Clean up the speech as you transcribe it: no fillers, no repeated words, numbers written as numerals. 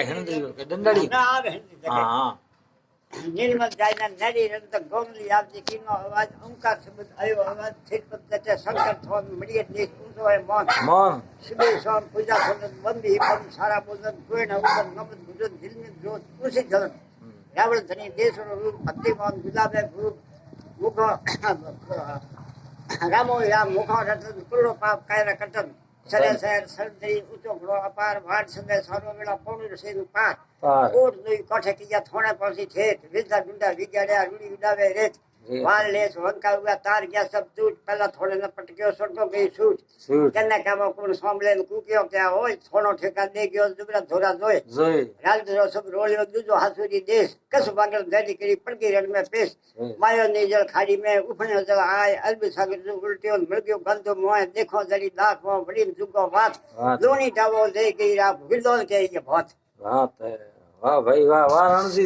હેણદરીઓ કે દંડાળી હા નિર્મલ જાયના નડી રંત ગોમલી આપજી કીનો અવાજ ઓમકાર શબ્દ આયો અવાજ છેપત તે શંકર થોન મળીએ દેશ ઊંચો હે મોન મોન સુબે સોમ પૂજા સોન બંદી પમ સારા બોધન કોઈ ના ઉબન નમત ગુજન દિલની જોત ઉસી જલન રાવણ ધની દેશનો રૂપ ભક્તિમાન ગુલાબે રૂપ મુખો રામો રામ મુખો રતન કુલ્લો પાપ કાયરા કટન સરે શહેર સરદરી ઊંચો ઘડો અપાર વાડ સંદે સારો વેળા પૌર્ણ સેનું પાર કોટ નું કોઠે કીયા થોડા પછી ઠેઠ વિદ્યા ડુંડા વિગાડ્યા રૂડી ઉડાવે રેત વાલ લેસ વંકા ઉગા તાર ગયા સબ તૂટ પેલા થોડે ન પટક્યો સડકો ગઈ છૂટ કન્યા કામો કોણ સાંભળે કૂક્યો ક્યાં હોય થોડો ઠેકા દે ગયો દુબરા ધોરા જોઈ રાજદરો સબ રોળ્યો દૂજો હાસુરી દેશ કસ બાગલ ગાડી કરી પડકી રણ में पेश मायो नीजल खाड़ी में उफने जल आय अरबी सागर जो उल्टियो मृग्यो गंधो मोह देखो जरी दाख मोह बड़ी जुगो बात लोनी टावो दे गई रा गिरदोल के ये बहुत वाह भाई वाह वाह रणजी